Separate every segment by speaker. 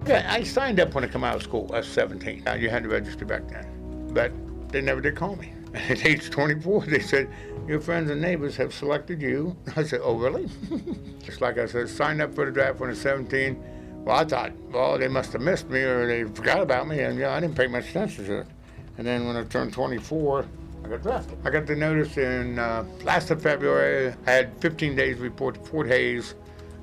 Speaker 1: Yeah, I signed up when I come out of school. I was 17. You had to register back then. But they never did call me. At age 24, they said, your friends and neighbors have selected you. I said, oh, really? Just like I said, signed up for the draft when I was 17. Well, I thought, well, they must have missed me or they forgot about me. And, I didn't pay much attention to it. And then when I turned 24, I got drafted. I got the notice in last of February. I had 15 days to report to Fort Hays.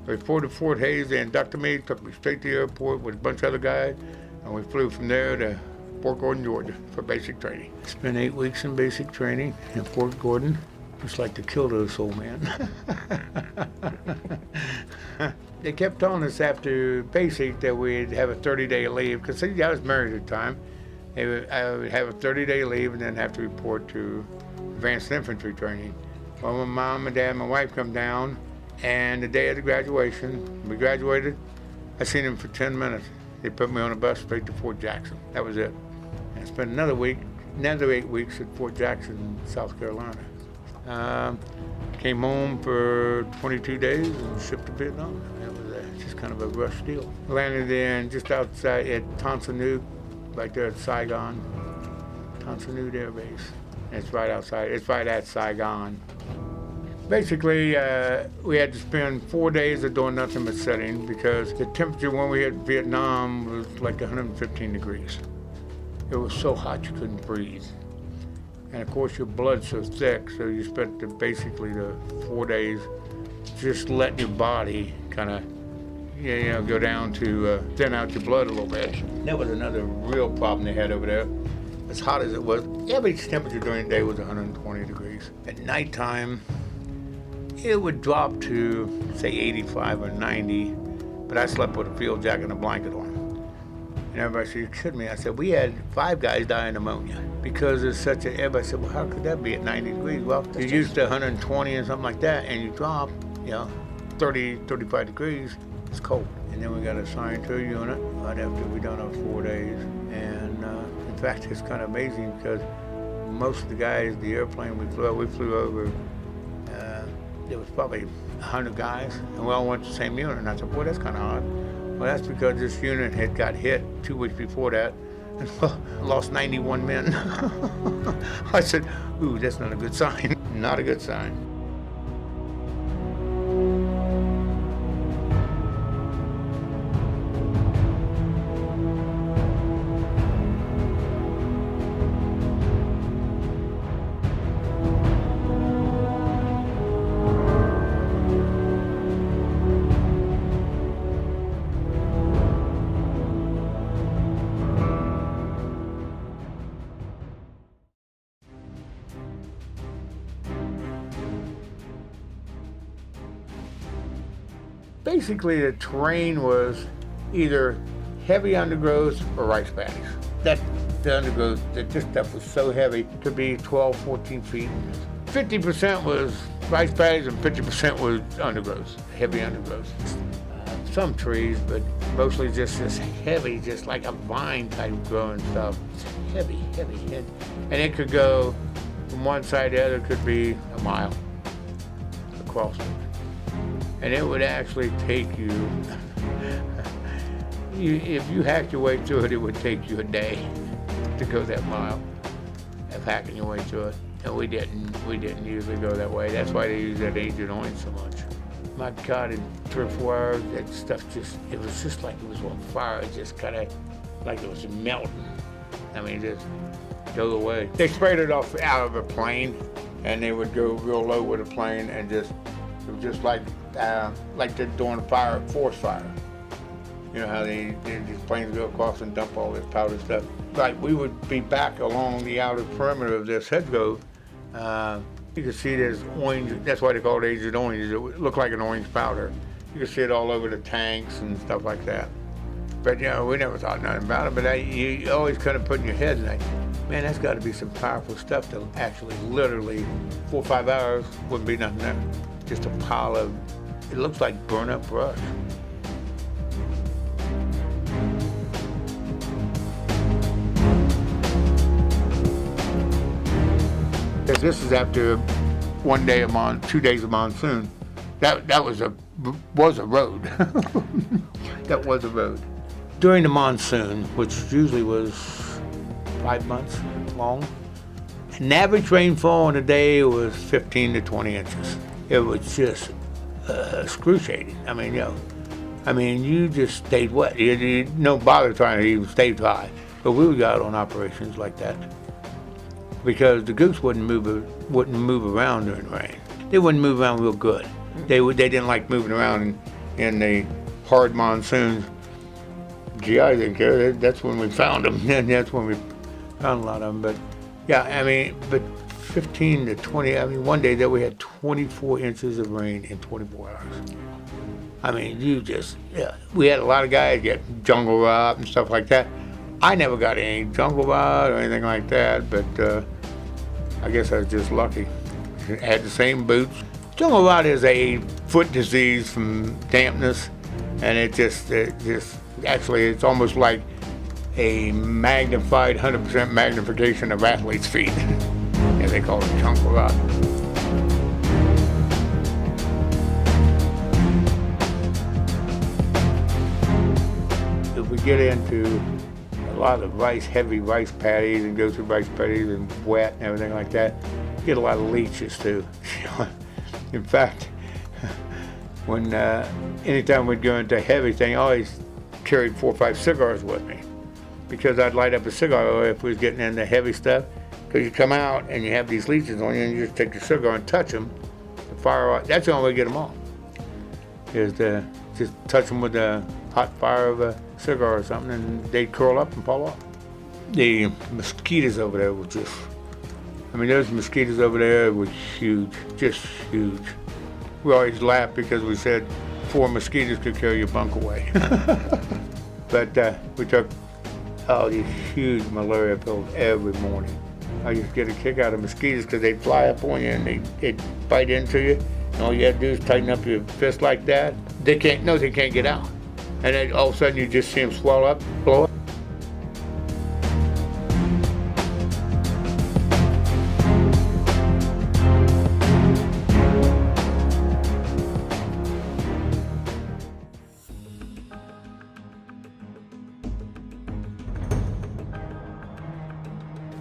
Speaker 1: I reported to Fort Hays. They inducted me, took me straight to the airport with a bunch of other guys. And we flew from there to Fort Gordon, Georgia for basic training. Spent 8 weeks in basic training in Fort Gordon. Just like to kill those old man. They kept telling us after basic that we'd have a 30-day leave, because I was married at the time. I would have a 30-day leave and then have to report to advanced infantry training. Well, my mom and dad and my wife come down, and the day of the graduation, we graduated, I seen them for 10 minutes. They put me on a bus straight to Fort Jackson. That was it. And I spent another 8 weeks at Fort Jackson, South Carolina. Came home for 22 days and shipped to Vietnam. That was just kind of a rush deal. Landed in just outside at Tan Son Nhut, right there at Saigon. Tan Son Nhut Air Base. It's right outside, it's right at Saigon. Basically, we had to spend 4 days of doing nothing but sitting because the temperature when we hit Vietnam was like 115 degrees. It was so hot you couldn't breathe. And of course your blood's so thick, so you spent basically the 4 days just letting your body kind of, go down to thin out your blood a little bit. That was another real problem they had over there. As hot as it was, average temperature during the day was 120 degrees. At nighttime, it would drop to, say, 85 or 90, but I slept with a field jacket and a blanket on. And everybody said, you kidding me? I said, we had 5 guys die of pneumonia because it's such a, everybody said, well, how could that be at 90 degrees? Well, you're used to 120 and something like that, and you drop, 30, 35 degrees, it's cold. And then we got assigned to a unit right after we done our 4 days. And in fact, it's kind of amazing because most of the guys, the airplane we flew over, there was probably 100 guys, and we all went to the same unit. And I said, boy, that's kind of odd. Well, that's because this unit had got hit 2 weeks before that and lost 91 men. I said, ooh, that's not a good sign. Not a good sign. Basically, the terrain was either heavy undergrowth or rice paddies. The undergrowth, this stuff was so heavy, it could be 12, 14 feet. 50% was rice paddies and 50% was undergrowth, heavy undergrowth. Some trees, but mostly just this heavy, just like a vine type growing stuff. It's heavy. And it could go from one side to the other, could be a mile across it. And it would actually take you, if you hacked your way through it, it would take you a day to go that mile of hacking your way through it. And we didn't usually go that way. That's why they use that Agent Orange so much. My God, in 3 or 4 hours, that stuff it was just like it was on fire. It just kind of, like it was melting. I mean, just go away. They sprayed it off out of a plane, and they would go real low with a plane, and it was just like they're doing a forest fire. You know how these planes go across and dump all this powder stuff. Like we would be back along the outer perimeter of this hedgerow. You could see this orange, that's why they call it Agent Orange. It looked like an orange powder. You could see it all over the tanks and stuff like that. But we never thought nothing about it, but you always kind of put in your head like, man, that's got to be some powerful stuff to actually literally 4 or 5 hours wouldn't be nothing there. Just a pile of, it looks like burnt up brush. Because this is after 1 day of 2 days of monsoon. That was a road. That was a road. during the monsoon, which usually was 5 months long, an average rainfall in a day was 15 to 20 inches. It was just excruciating. You just stayed wet. You no bother trying to even stay dry. But we would go out on operations like that because the goose wouldn't move around during the rain. They wouldn't move around real good. They didn't like moving around in the hard monsoons. GI didn't care. That's when we found them. And that's when we found a lot of them. But yeah, but 15 to 20. One day that we had 24 inches of rain in 24 hours. We had a lot of guys get jungle rot and stuff like that. I never got any jungle rot or anything like that, but I guess I was just lucky. I had the same boots. Jungle rot is a foot disease from dampness, and it's almost like a magnified 100% magnification of athlete's feet. Yeah, they call it jungle rot. If we get into a lot of heavy rice paddies and go through rice paddies and wet and everything like that, get a lot of leeches too. In fact, when anytime we'd go into a heavy thing, I always carried 4 or 5 cigars with me because I'd light up a cigar if we was getting into heavy stuff. Because you come out and you have these leeches on you and you just take your cigar and touch them, the fire. That's the only way to get them off. Is to just touch them with the hot fire of a cigar or something, and they'd curl up and fall off. The mosquitoes over there were just, those mosquitoes over there were huge, just huge. We always laughed because we said 4 mosquitoes could carry your bunk away. But we took these huge malaria pills every morning. I used to get a kick out of mosquitoes because they'd fly up on you and they'd bite into you. And all you had to do is tighten up your fist like that. They can't get out. And then all of a sudden you just see them swell up, blow up.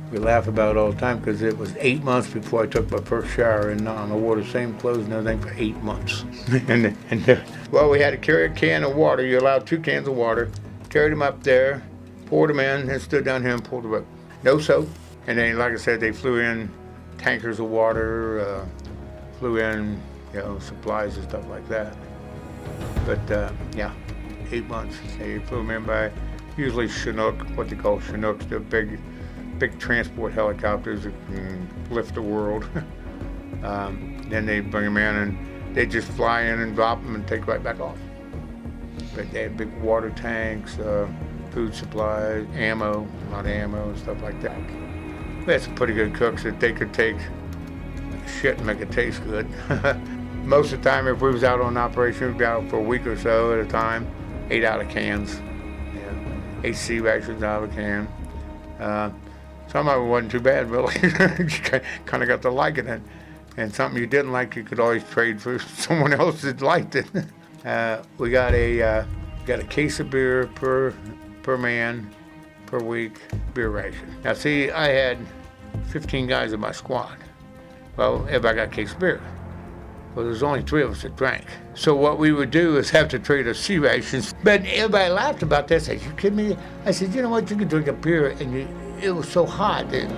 Speaker 1: We laugh about it all the time because it was 8 months before I took my first shower, and I wore the same clothes and everything for 8 months. Well, we had to carry a can of water. You're allowed 2 cans of water. Carried them up there, poured them in, and stood down here and pulled them up. No soap. And then, like I said, they flew in tankers of water, flew in, supplies and stuff like that. But 8 months. They flew them in by usually Chinook, what they call Chinooks, the big transport helicopters that can lift the world. Then they bring them in and they just fly in and drop them and take right back off. But they had big water tanks, food supplies, a lot of ammo and stuff like that. We had some pretty good cooks that they could take shit and make it taste good. Most of the time, if we was out on operation, we'd be out for a week or so at a time, 8 out of cans. 8 sea rations out of a can. Some of it wasn't too bad, really. You kind of got to liking it. And something you didn't like, you could always trade for someone else that liked it. We got a case of beer per man per week, beer ration. Now, see, I had 15 guys in my squad. Well, everybody got a case of beer. Well, there's only 3 of us that drank. So what we would do is have to trade our sea rations. But everybody laughed about that. I said, you kidding me? I said, you know what, you could drink a beer and it was so hot that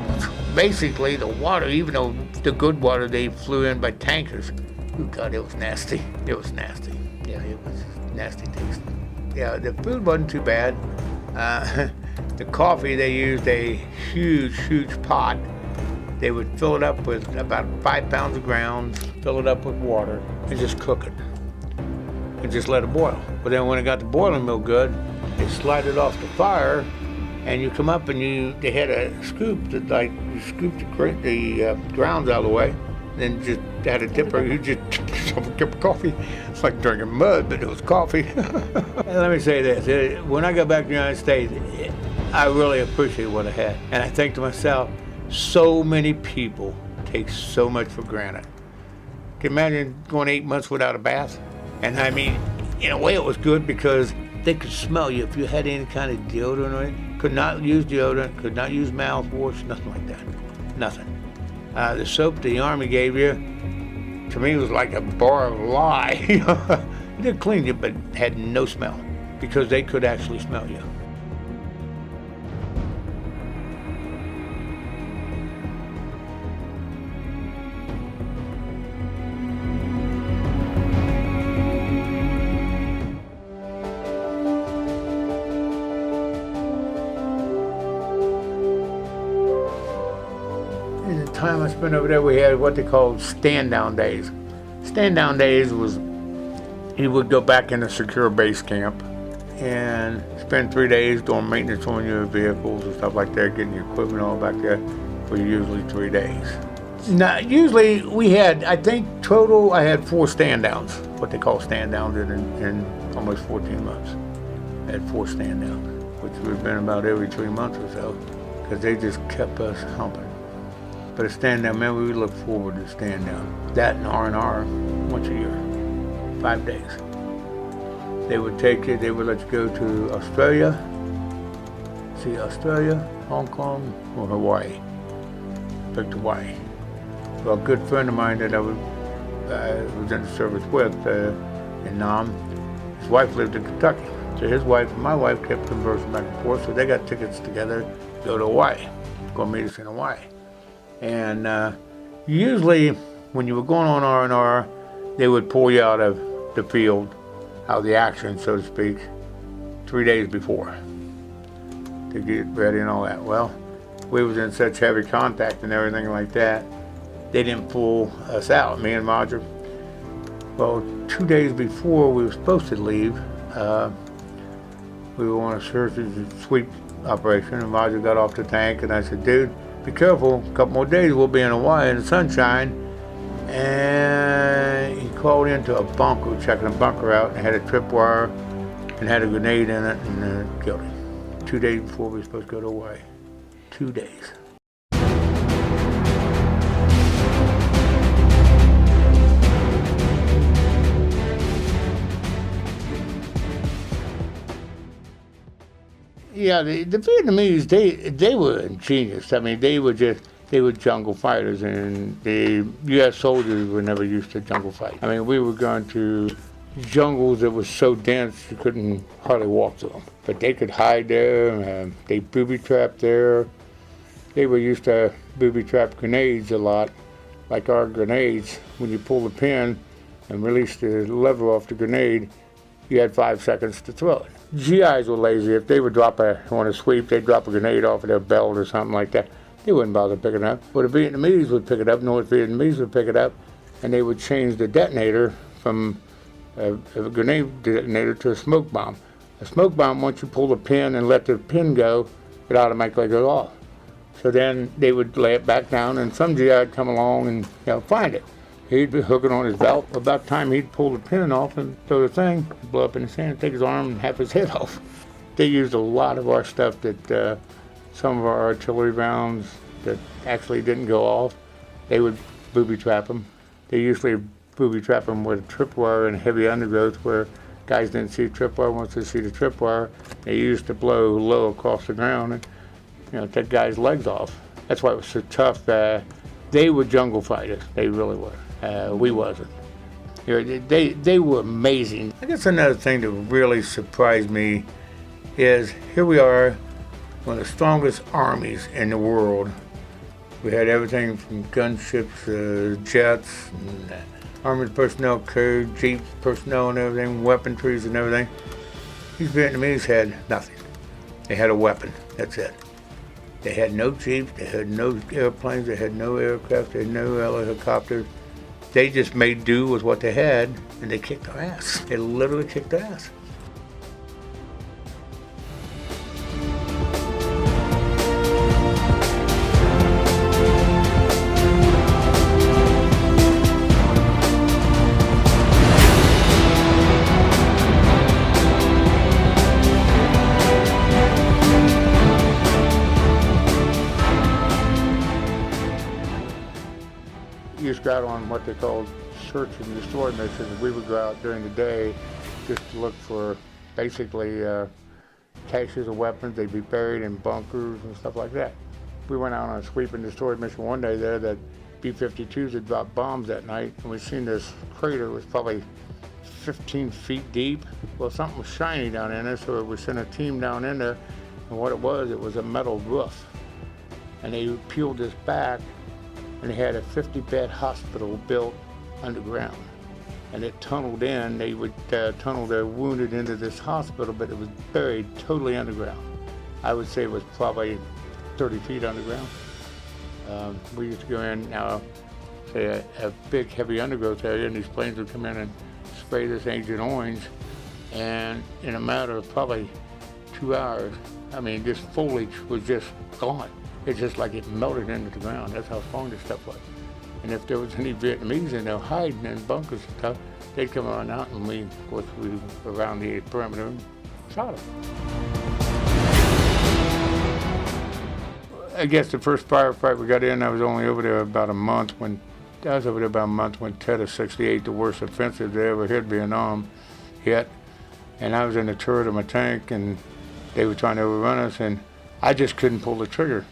Speaker 1: basically the water, even though the good water, they flew in by tankers. Oh God, it was nasty. It was nasty. Yeah, it was nasty tasting. Yeah, the food wasn't too bad. The coffee, they used a huge pot. They would fill it up with about 5 pounds of grounds, fill it up with water, and just cook it. And just let it boil. But then when it got to boiling real good, they slide it off the fire, and you come up and they had a scoop that you scoop the grounds out of the way, and then just had a dipper, you just tip yourself a cup of coffee. It's like drinking mud, but it was coffee. Let me say this, when I got back to the United States, I really appreciate what I had. And I think to myself, so many people take so much for granted. Can you imagine going 8 months without a bath? And in a way it was good because They could smell you if you had any kind of deodorant or anything. Could not use deodorant, could not use mouthwash, nothing like that. Nothing. The soap the Army gave you, to me, was like a bar of lye. It did clean you, but had no smell because they could actually smell you. In the time I spent over there, we had what they called stand-down days. Stand-down days was you would go back in a secure base camp and spend 3 days doing maintenance on your vehicles and stuff like that, getting your equipment all back there for usually 3 days. Now, usually we had, I think total, I had 4 stand-downs, what they call stand-downs in almost 14 months. I had 4 stand-downs, which would have been about every 3 months or so, because they just kept us humping. But a stand-down, man, we would look forward to stand-down. That and R&R once a year, 5 days. They would take you, they would let you go to Australia, see Australia, Hong Kong, or Hawaii. Picked Hawaii. Well, a good friend of mine that I was in the service with in Nam, his wife lived in Kentucky. So his wife and my wife kept conversing back and forth, so they got tickets together to go to Hawaii, go meet us in Hawaii. And usually when you were going on R&R, they would pull you out of the field, out of the action, so to speak, 3 days before to get ready and all that. Well, we was in such heavy contact and everything like that, they didn't pull us out, me and Roger. Well, 2 days before we were supposed to leave, we were on a search and sweep operation, and Roger got off the tank, and I said, dude, be careful, a couple more days we'll be in Hawaii in the sunshine. And he called into a bunker, checking a bunker out, and had a tripwire and had a grenade in it, and killed him. 2 days before we were supposed to go to Hawaii. 2 days. Yeah, the Vietnamese, they were ingenious. I mean, they were jungle fighters, and the U.S. soldiers were never used to jungle fight. I mean, we were going to jungles that were so dense you couldn't hardly walk through them. But they could hide there, they booby-trapped there. They were used to booby-trap grenades a lot, like our grenades. When you pull the pin and release the lever off the grenade, you had 5 seconds to throw it. GIs were lazy. If they would on a sweep, they'd drop a grenade off of their belt or something like that. They wouldn't bother picking it up. But the Vietnamese would pick it up, North Vietnamese would pick it up, and they would change the detonator from a grenade detonator to a smoke bomb. A smoke bomb, once you pull the pin and let the pin go, it automatically goes off. So then they would lay it back down, and some GI would come along and find it. He'd be hooking on his belt. About the time he'd pull the pin off and throw the thing, blow up in his hand, take his arm and half his head off. They used a lot of our stuff that some of our artillery rounds that actually didn't go off, they would booby-trap them. They usually booby-trap them with a tripwire and heavy undergrowth where guys didn't see tripwire. Once they see the tripwire, they used to blow low across the ground and take guys' legs off. That's why it was so tough. They were jungle fighters. They really were. We wasn't. They were amazing. I guess another thing that really surprised me is here we are, one of the strongest armies in the world. We had everything from gunships, jets, and armored personnel code, jeeps, personnel and everything, weaponries and everything. These Vietnamese had nothing. They had a weapon, that's it. They had no jeeps, they had no airplanes, they had no aircraft, they had no helicopters. They just made do with what they had, and they kicked our ass. They literally kicked our ass. Used to go out on what they called search and destroy missions. We would go out during the day just to look for basically caches of weapons. They'd be buried in bunkers and stuff like that. We went out on a sweep and destroy mission one day there that B-52s had dropped bombs that night, and we seen this crater. It was probably 15 feet deep. Well, something was shiny down in there, so we sent a team down in there, and what it was a metal roof. And they peeled this back, and they had a 50-bed hospital built underground. And it tunneled in. They would tunnel their wounded into this hospital, but it was buried totally underground. I would say it was probably 30 feet underground. We used to go in now, say a big heavy undergrowth area, and these planes would come in and spray this Agent Orange, and in a matter of probably 2 hours, I mean, this foliage was just gone. It's just like it melted into the ground. That's how strong this stuff was. And if there was any Vietnamese in there hiding in bunkers and stuff, they'd come on out, and we, of course, we were around the perimeter and shot them. I guess the first firefight we got in, I was only over there about a month when Ted of 68, the worst offensive they ever hit Vietnam, hit. And I was in the turret of my tank, and they were trying to overrun us, and I just couldn't pull the trigger.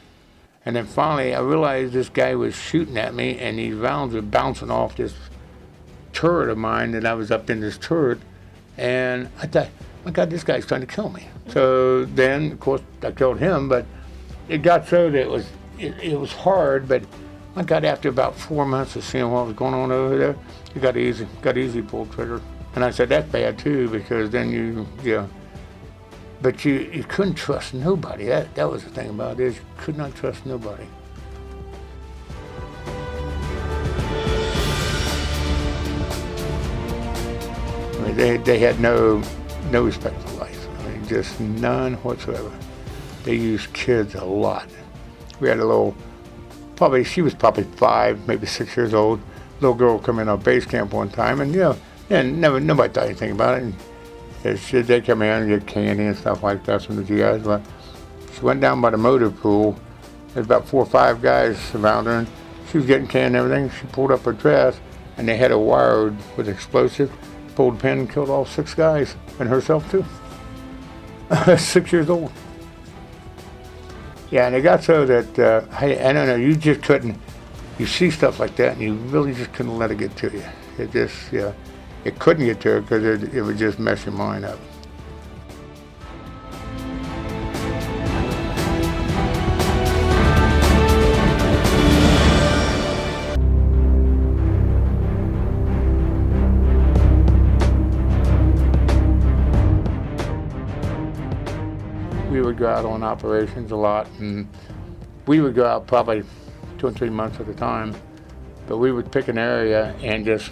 Speaker 1: And then finally, I realized this guy was shooting at me, and these rounds were bouncing off this turret of mine, that I was up in this turret, and I thought, my God, this guy's trying to kill me. So then, of course, I killed him, but it got so that it was hard, but my God, after about 4 months of seeing what was going on over there, it got easy to pull the trigger. And I said, that's bad too, because then but you couldn't trust nobody. That was the thing about it, is you could not trust nobody. I mean, they had no respect for life. I mean, just none whatsoever. They used kids a lot. We had a little, she was probably 5, maybe 6 years old. Little girl come in our base camp one time, and nobody thought anything about it. And they come in and get candy and stuff like that from the GIs. But she went down by the motor pool. There's about 4 or 5 guys around her, and she was getting candy and everything. She pulled up her dress, and they had her wired with explosive. Pulled the pin and killed all 6 guys, and herself too. 6 years old. Yeah, and it got so that, I don't know, you just couldn't, you see stuff like that, and you really just couldn't let it get to you. It just, it couldn't get to it because it would just mess your mind up. We would go out on operations a lot, and we would go out probably 2 or 3 months at a time, but we would pick an area and just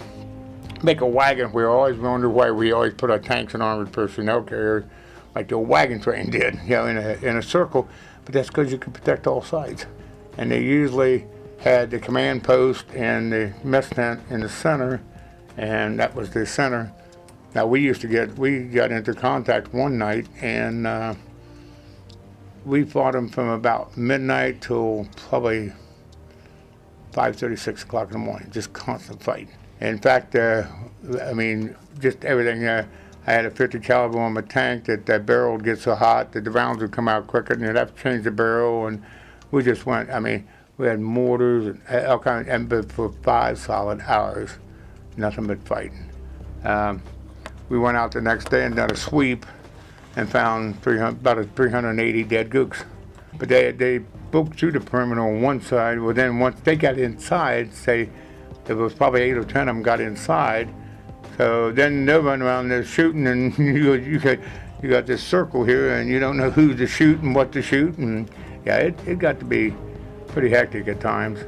Speaker 1: make a wagon. We always wondered why we always put our tanks and armored personnel carriers like the wagon train did, in a circle, but that's because you could protect all sides. And they usually had the command post and the mess tent in the center, and that was the center. Now we got into contact one night, and we fought them from about midnight till probably 5:30, 6 o'clock in the morning, just constant fighting. In fact, I mean, just everything. I had a 50 caliber on my tank that barrel would get so hot that the rounds would come out quicker, and you'd have to change the barrel, and we just went, I mean, we had mortars and all kinds, but for 5 solid hours, nothing but fighting. We went out the next day and done a sweep, and found about 380 dead gooks. But they broke through the perimeter on one side. Well, then once they got inside, say there was probably 8 or 10 of them got inside. So then they're running around there shooting, and you got this circle here, and you don't know who to shoot and what to shoot, and yeah, it got to be pretty hectic at times.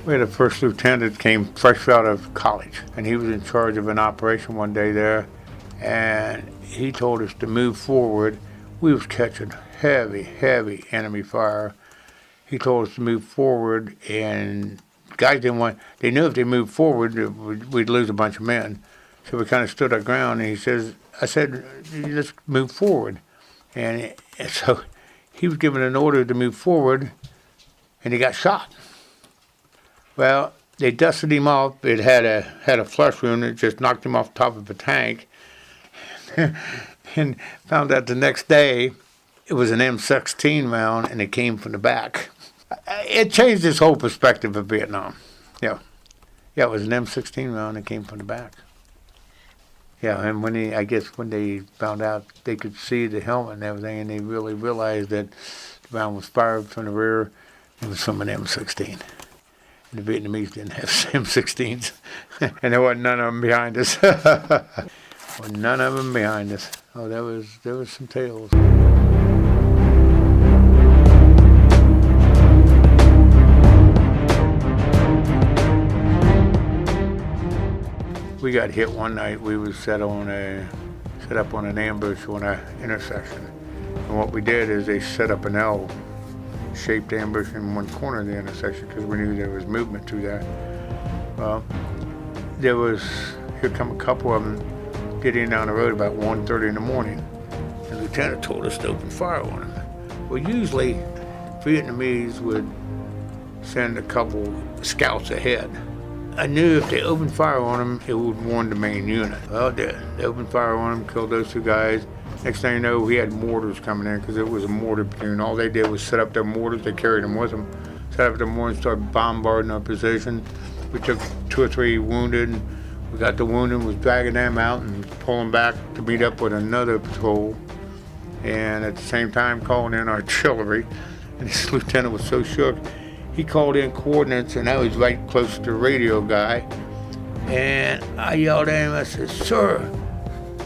Speaker 1: We had a first lieutenant that came fresh out of college, and he was in charge of an operation one day there, and he told us to move forward. We was catching heavy enemy fire. He told us to move forward, and guys didn't want, they knew if they moved forward, we'd lose a bunch of men. So we kind of stood our ground, and I said, let's move forward. And so he was given an order to move forward, and he got shot. Well, they dusted him off. It had a flush wound. It just knocked him off the top of a tank. And found out the next day it was an M16 round, and it came from the back. It changed his whole perspective of Vietnam. Yeah, it was an M16 round that came from the back. Yeah, and when they found out they could see the helmet and everything, and they really realized that the round was fired from the rear, it was from an M16. And the Vietnamese didn't have M16s, and there wasn't none of them behind us. None of them behind us. Oh, there was some tales. We got hit one night. We was set up on an ambush on an intersection, and what we did is they set up an L-shaped ambush in one corner of the intersection because we knew there was movement through there. Well, here come a couple of them getting down the road about 1:30 in the morning. The lieutenant told us to open fire on them. Well, usually Vietnamese would send a couple scouts ahead. I knew if they opened fire on them, it would warn the main unit. Well, they opened fire on them, killed those two guys. Next thing you know, we had mortars coming in because it was a mortar platoon. All they did was set up their mortars. They carried them with them. Set up their mortars, started bombarding our position. We took 2 or 3 wounded. We got the wounded, was dragging them out and pulling back to meet up with another patrol. And at the same time, calling in artillery. And this lieutenant was so shook. He called in coordinates, and I was right close to the radio guy. And I yelled at him, I said, "Sir,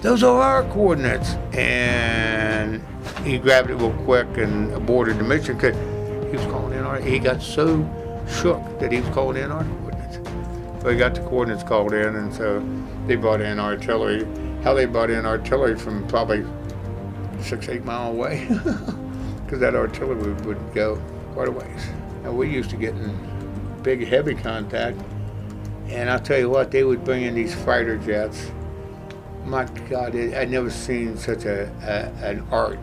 Speaker 1: those are our coordinates." And he grabbed it real quick and aborted the mission because he was calling in he got so shook that he was calling in our coordinates. So he got the coordinates called in, and so they brought in artillery. How they brought in artillery from probably 6-8 miles away, because that artillery would go quite a ways. Now, we used to get in big, heavy contact, and I'll tell you what, they would bring in these fighter jets. My God, I'd never seen such an art,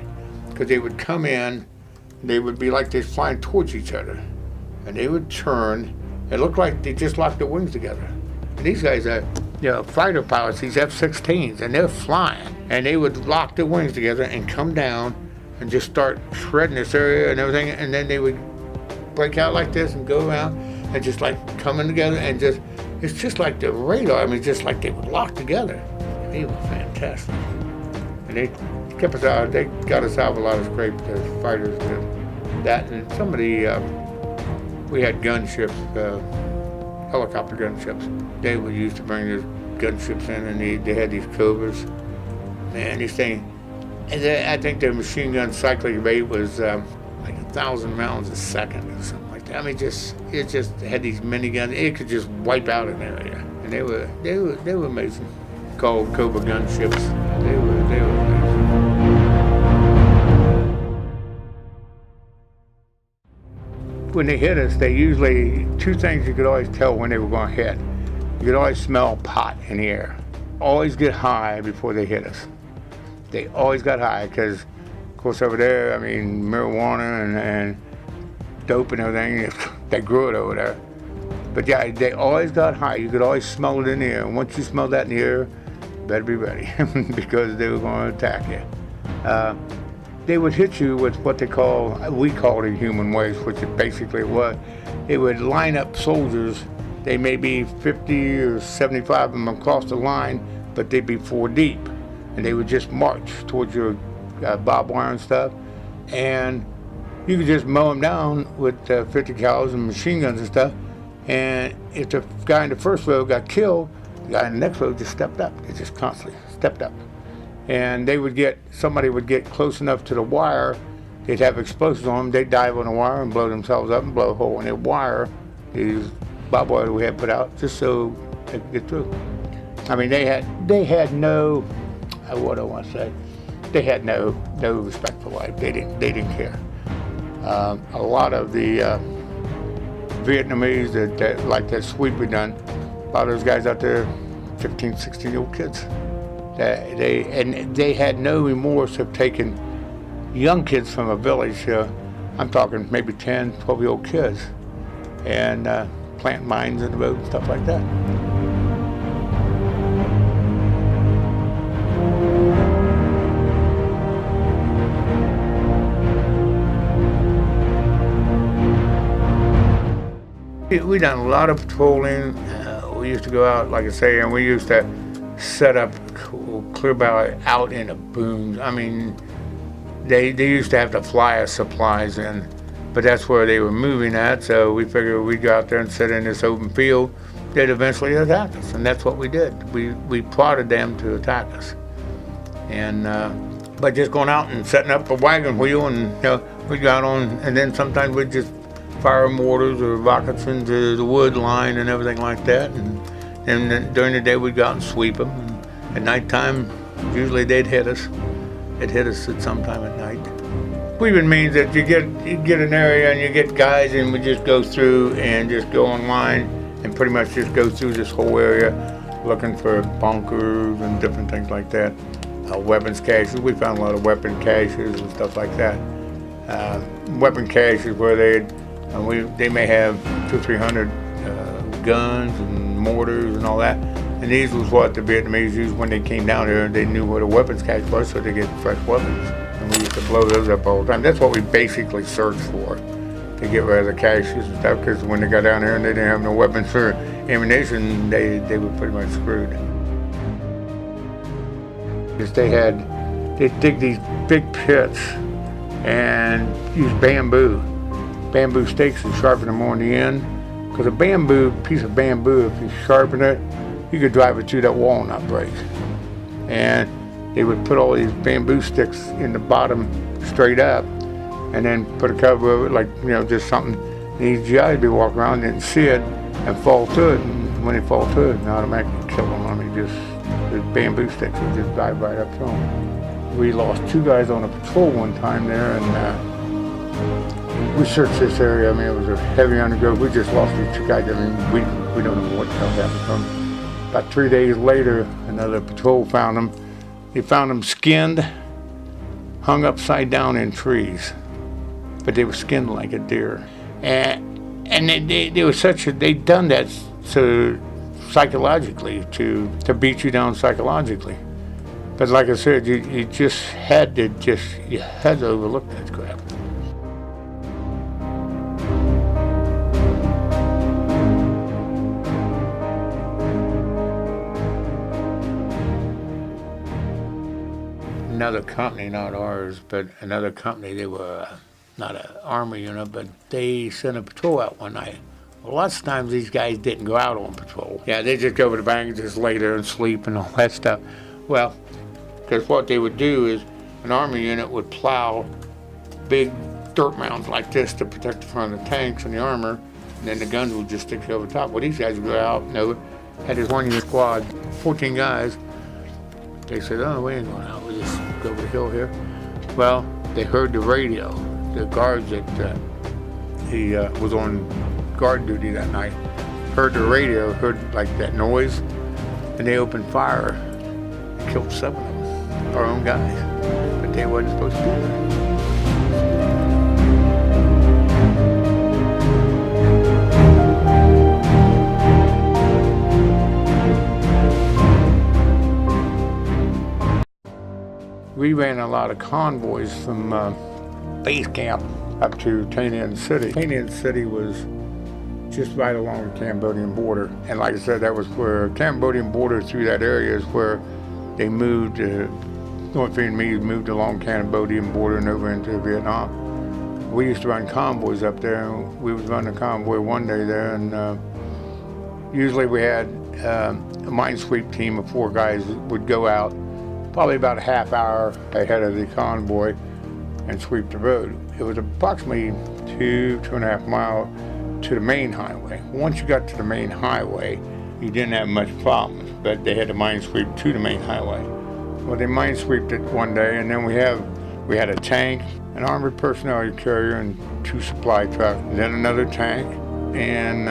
Speaker 1: because they would come in, they would be like they're flying towards each other, and they would turn. It looked like they just locked their wings together. And these guys are, fighter pilots, these F-16s, and they're flying, and they would lock their wings together and come down and just start shredding this area and everything, and then they would break out like this and go around and just like coming together and it's just like the radar. I mean, just like they would lock together. They were fantastic. And they kept us out, they got us out of a lot of scrape, the fighters did that. And some of the, we had gunships, helicopter gunships. They would used to bring these gunships in, and they had these Cobras. Man, these things, and I think their machine gun cycling rate was like 1,000 rounds a second or something like that. I mean, it just had these miniguns. It could just wipe out an area, and they were amazing. Called Cobra gunships. They were amazing. When they hit us, they usually, 2 things you could always tell when they were going to hit. You could always smell pot in the air. Always get high before they hit us. They always got high because, of course, over there, I mean, marijuana and dope and everything, they grew it over there. But yeah, they always got high. You could always smell it in the air. And once you smell that in the air, you better be ready because they were going to attack you. They would hit you with what we called it human waste, which it basically was. They would line up soldiers. They may be 50 or 75 of them across the line, but they'd be 4 deep. And they would just march towards your barbed wire and stuff. And you could just mow them down with 50 cals and machine guns and stuff. And if the guy in the first row got killed, the guy in the next row just stepped up. They just constantly stepped up. And somebody would get close enough to the wire, they'd have explosives on them, they'd dive on the wire and blow themselves up and blow a hole in the wire, these barbed wire we had put out, just so they could get through. I mean, they had no, what I want to say, they had no respect for life. They didn't care. A lot of the Vietnamese that like that sweep we done, a lot of those guys out there, 15, 16-year-old kids. They had no remorse of taking young kids from a village I'm talking maybe 10, 12-year-old kids, and planting mines in the road and stuff like that. We done a lot of patrolling. We used to go out, like I say, and we used to set up clear by out in the booms. I mean, they used to have to fly us supplies in, but that's where they were moving at, so we figured we'd go out there and sit in this open field. They'd eventually attack us, and that's what we did. We prodded them to attack us. And by just going out and setting up a wagon wheel, and we'd go out on, and then sometimes we'd just fire mortars or rockets into the wood line and everything like that. And then during the day we'd go out and sweep them. And at nighttime, usually they'd hit us. They'd hit us at some time at night. Sweeping means that you get an area and you get guys, and we just go through and just go online and pretty much just go through this whole area looking for bunkers and different things like that. Weapons caches. We found a lot of weapon caches and stuff like that. Weapon caches where they may have 200 or 300 guns and mortars and all that. And these was what the Vietnamese used when they came down here. They knew what a weapons cache was, so they get fresh weapons. And we used to blow those up all the time. That's what we basically searched for, to get rid of the caches and stuff, because when they got down here and they didn't have no weapons or ammunition, they were pretty much screwed. Because they'd dig these big pits and use bamboo stakes and sharpen them on the end. Because a piece of bamboo, if you sharpen it, you could drive it through that wall and not break. And they would put all these bamboo sticks in the bottom straight up, and then put a cover over it, like, just something. And these guys would be walking around, didn't see it, and fall to it. And when they fall to it, it automatically kill them. I mean, the bamboo sticks would just dive right up to them. We lost 2 guys on a patrol one time there, and we searched this area. I mean, it was a heavy undergrowth. We just lost these 2 guys. I mean, we don't know what the hell happened to them. About 3 days later, another patrol found them. They found them skinned, hung upside down in trees, but they were skinned like a deer. And they were they'd done that so psychologically, to beat you down psychologically. But like I said, you had to overlook that crap. Another company, not ours, but another company, they were not an army unit, but they sent a patrol out one night. Well, lots of times these guys didn't go out on patrol. Yeah, they just go to the bank and just lay there and sleep and all that stuff. Well, because what they would do is an army unit would plow big dirt mounds like this to protect the front of the tanks and the armor, and then the guns would just stick over the top. Well, these guys would go out, had this one-unit squad, 14 guys. They said, oh, we ain't going out, we just go over the hill here. Well, they heard the radio. The guards that he was on guard duty that night heard the radio, heard like that noise, and they opened fire and killed 7 of them, our own guys. But they wasn't supposed to do that. We ran a lot of convoys from base camp up to Tay Ninh City. Tay Ninh City was just right along the Cambodian border. And like I said, that was where Cambodian border through that area is where they moved, North Vietnamese moved along Cambodian border and over into Vietnam. We used to run convoys up there, and we would run a convoy one day there, and usually we had a mine sweep team of 4 guys that would go out probably about a half hour ahead of the convoy and sweep the road. It was approximately 2.5 miles to the main highway. Once you got to the main highway, you didn't have much problems, but they had to mine sweep to the main highway. Well, they mine sweeped it one day, and then we had a tank, an armored personnel carrier, and 2 supply trucks, and then another tank, and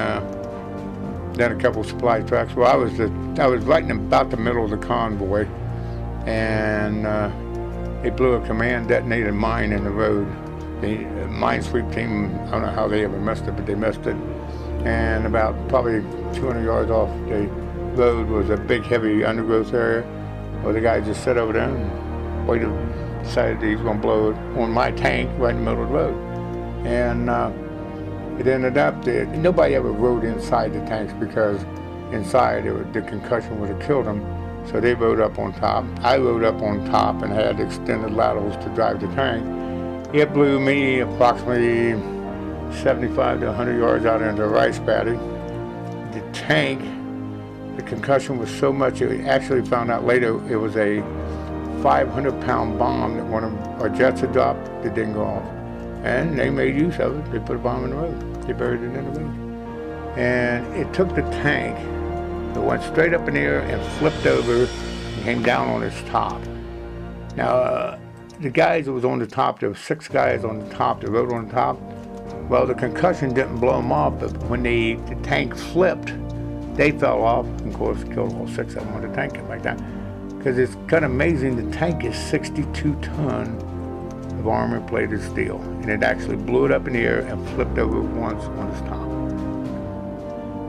Speaker 1: then a couple supply trucks. Well, I was right in about the middle of the convoy, and they blew a command detonated mine in the road, The minesweep team, I don't know how they ever missed it, but they missed it. And about probably 200 yards off the road was a big, heavy undergrowth area where the guy just sat over there and waited, decided that he was going to blow it on my tank right in the middle of the road. And it ended up that nobody ever rode inside the tanks because inside the concussion would have killed them. So they rode up on top. I rode up on top and had extended laterals to drive the tank. It blew me approximately 75 to 100 yards out into a rice paddy. The tank, the concussion was so much, it actually found out later it was a 500-pound bomb that one of our jets had dropped that didn't go off. And they made use of it. They put a bomb in the road. They buried it in the road. And it took the tank, it went straight up in the air and flipped over and came down on its top. Now, the guys that was on the top, there were 6 guys on the top that rode on the top. Well, the concussion didn't blow them off, but when the tank flipped, they fell off. And of course, killed all 6 of them when the tank came back down. Because it's kind of amazing, the tank is 62 tons of armor-plated steel. And it actually blew it up in the air and flipped over once on its top.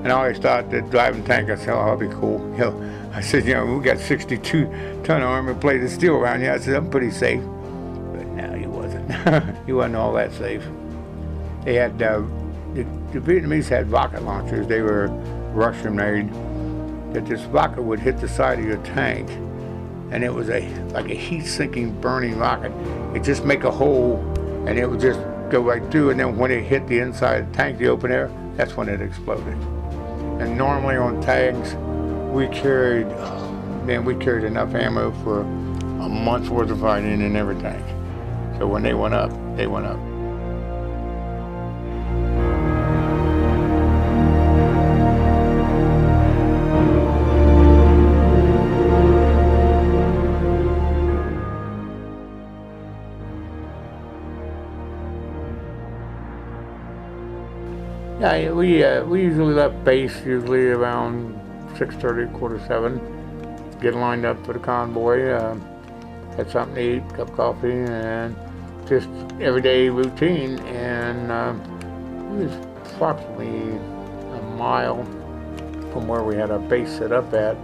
Speaker 1: And I always thought that driving tank, I said, oh, that'll be cool. You know, I said, you know, we got 62 ton of armor-plated steel around here. I said, I'm pretty safe. But no, he wasn't. He wasn't all that safe. They had, the Vietnamese had rocket launchers. They were Russian-made. That this rocket would hit the side of your tank, and it was like a heat-sinking, burning rocket. It just make a hole, and it would just go right through. And then when it hit the inside of the tank, the open air, that's when it exploded. And normally on tanks, we carried enough ammo for a month's worth of fighting in every tank. So when they went up, they went up. Yeah, we usually left base usually around 6:30, 6:45. Get lined up for the convoy. Had something to eat, cup of coffee, and just everyday routine. And it was approximately a mile from where we had our base set up at.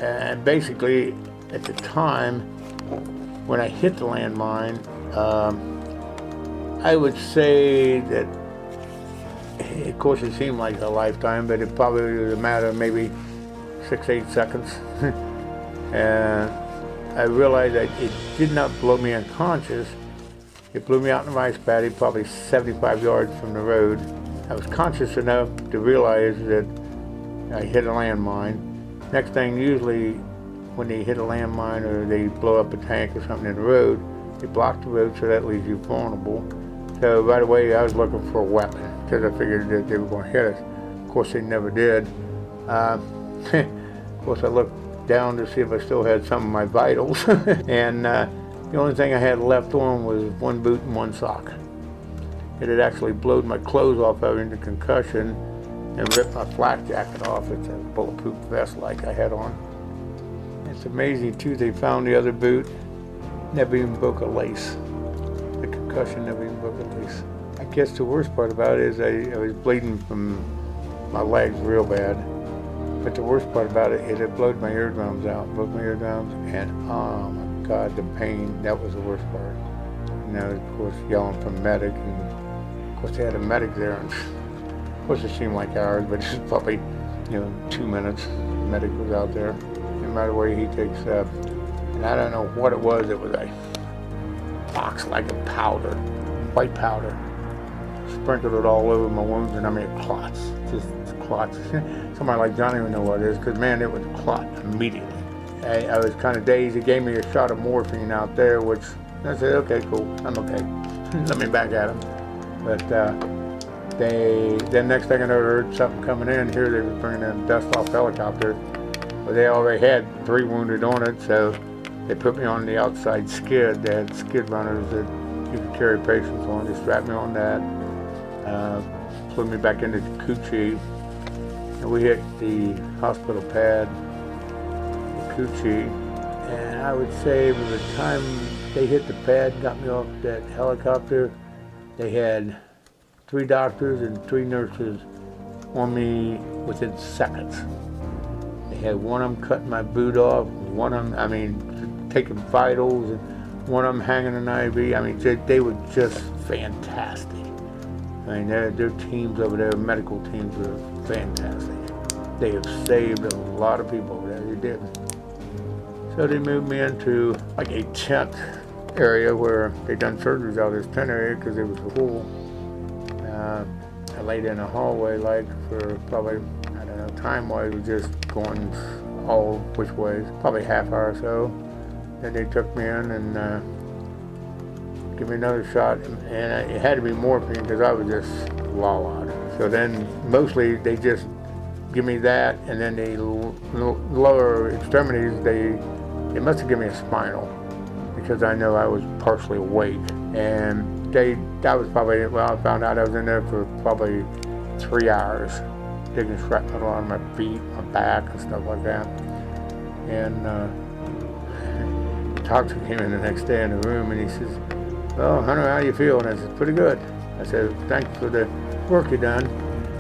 Speaker 1: And basically, at the time when I hit the landmine, I would say that. Of course, it seemed like a lifetime, but it probably was a matter of maybe 6-8 seconds. And I realized that it did not blow me unconscious. It blew me out in the rice paddy, probably 75 yards from the road. I was conscious enough to realize that I hit a landmine. Next thing, usually when they hit a landmine or they blow up a tank or something in the road, they block the road, so that leaves you vulnerable. So right away, I was looking for a weapon because I figured that they were going to hit us. Of course, they never did. Of course, I looked down to see if I still had some of my vitals. And the only thing I had left on was one boot and one sock. It had actually blown my clothes off having the concussion and ripped my flak jacket off. It's a bulletproof vest like I had on. It's amazing, too, they found the other boot, never even broke a lace. The concussion never even broke a lace. I guess the worst part about it is I was bleeding from my legs real bad. But the worst part about it is it blowed my eardrums out, broke my eardrums, and oh my God, the pain, that was the worst part. And I was, of course, yelling for medic, and of course they had a medic there, and of course it seemed like hours, but it was probably, 2 minutes. The medic was out there. No matter where he takes up, and I don't know what it was a box like a powder, white powder. Sprinkled it all over my wounds, and I mean clots, just clots. Somebody like Johnny would know what it is, because man, it would clot immediately. I was kind of dazed. He gave me a shot of morphine out there, which I said, okay, cool, I'm okay. Let me back at him. But then next thing I know, I heard something coming in. Here they were bringing in a dust-off helicopter. But they already had 3 wounded on it, so they put me on the outside skid. They had skid runners that you could carry patients on. They strapped me on that, flew me back into Coochie, and we hit the hospital pad in Coochie. And I would say by the time they hit the pad and got me off that helicopter, they had 3 doctors and 3 nurses on me within seconds. They had one of them cutting my boot off, one of them, taking vitals, and one of them hanging an IV. They were just fantastic. Their teams over there, medical teams, were fantastic. They have saved a lot of people over there, they did. So they moved me into like a tent area where they done surgeries out of this tent area because it was full. I laid in a hallway for probably, I don't know, time-wise, it was just going all which ways, probably half hour or so. Then they took me in and give me another shot, and it had to be morphine because I was just wallowed. So then mostly they just give me that, and then the lower extremities, they must have given me a spinal because I know I was partially awake. And I was probably, I found out I was in there for probably 3 hours, digging shrapnel on my feet, my back, and stuff like that. And the doctor came in the next day in the room, and he says, "Well, Hunter, how do you feel?" And I said, "Pretty good." I said, "Thanks for the work you done."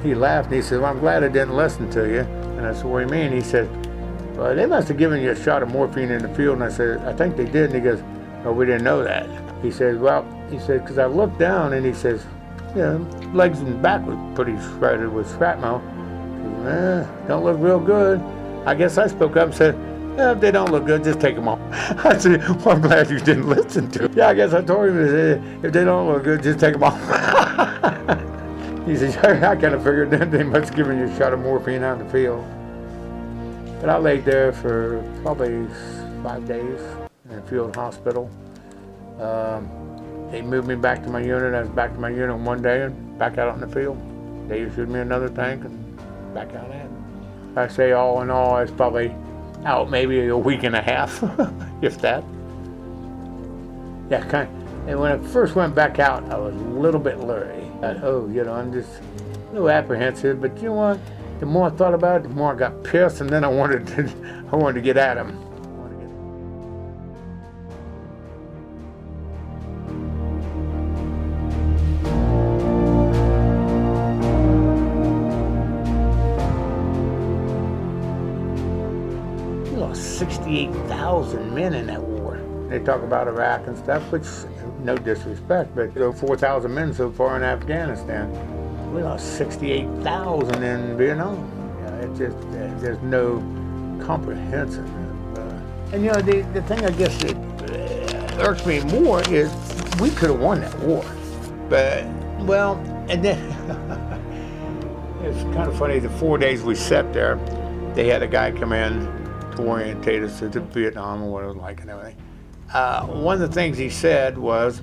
Speaker 1: He laughed, and he said, "Well, I'm glad I didn't listen to you." And I said, "What do you mean?" He said, "Well, they must have given you a shot of morphine in the field." And I said, "I think they did." And he goes, "Oh, we didn't know that." He said, "Well," he said, "because I looked down," and he says, legs and back was pretty shredded with shrapnel. He said, "Don't look real good." I guess I spoke up and said, "If they don't look good, just take them off." I said, "Well, I'm glad you didn't listen to it." Yeah, I guess I told him, if they don't look good, just take them off. He said, "I kind of figured that they must have given you a shot of morphine out in the field." But I laid there for probably 5 days in a field hospital. They moved me back to my unit. I was back to my unit one day and back out in the field. They issued me another tank and back out at it. I say all in all, I was probably out maybe a week and a half, if that. Yeah, kind of. And when I first went back out, I was a little bit leery. I'm just a little apprehensive. But you know what? The more I thought about it, the more I got pissed, and then I wanted to get at him. We lost 68,000 men in that war. They talk about Iraq and stuff, which, no disrespect, but 4,000 men so far in Afghanistan. We lost 68,000 in Vietnam. There's no comprehension. And the thing I guess that irks me more is we could have won that war. But, and then it's kind of funny, the 4 days we sat there, they had a guy come in to orientate us to Vietnam and what it was like and everything. One of the things he said was,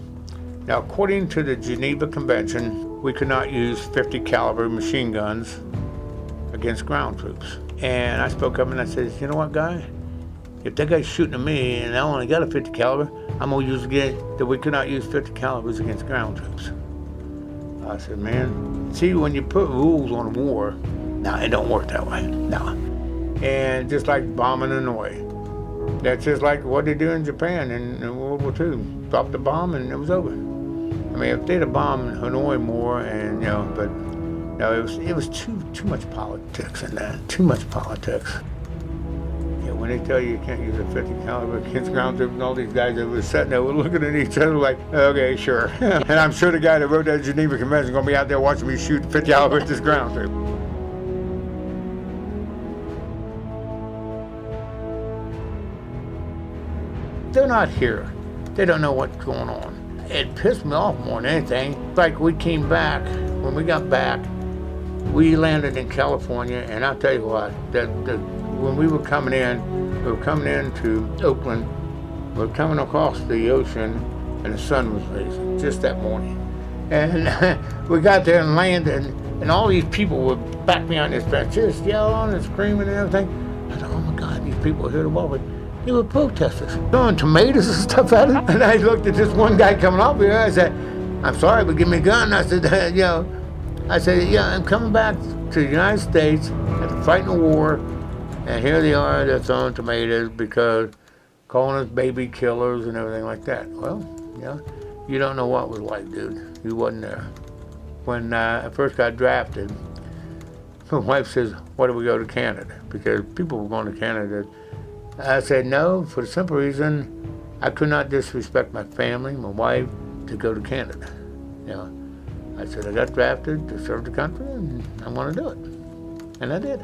Speaker 1: now according to the Geneva Convention, we could not use 50 caliber machine guns against ground troops. And I spoke up and I said, "You know what, guy? If that guy's shooting at me and I only got a 50 caliber, I'm gonna use again that we could not use 50 calibers against ground troops." I said, "Man, see, when you put rules on war, it don't work that way. No." And just like bombing Hanoi, that's just like what they do in Japan in World War II. Dropped the bomb and it was over. If they'd have bombed Hanoi more, but no, it was too much politics in that. Too much politics. Yeah, when they tell you can't use a 50 caliber against ground troops, and all these guys that were sitting there were looking at each other like, okay, sure. And I'm sure the guy that wrote that Geneva Convention is going to be out there watching me shoot 50 caliber at this ground troop. They're not here. They don't know what's going on. It pissed me off more than anything. Like we came back, when we got back, we landed in California, and I'll tell you what, when we were coming into Oakland, we were coming across the ocean, and the sun was rising just that morning. And we got there and landed, and all these people were back behind this fence, just yelling and screaming and everything. I thought, oh my God, these people are here to what? They were protesters, throwing tomatoes and stuff at us. And I looked at this one guy coming up here. I said, "I'm sorry, but give me a gun." I said, I'm coming back to the United States after fighting a war, and here they are, they're throwing tomatoes because calling us baby killers and everything like that. Well, you don't know what it was like, dude. You wasn't there. When I first got drafted, my wife says, "Why do we go to Canada?" Because people were going to Canada. I said no, for the simple reason I could not disrespect my family, my wife, to go to Canada. I said I got drafted to serve the country, and I want to do it, and I did.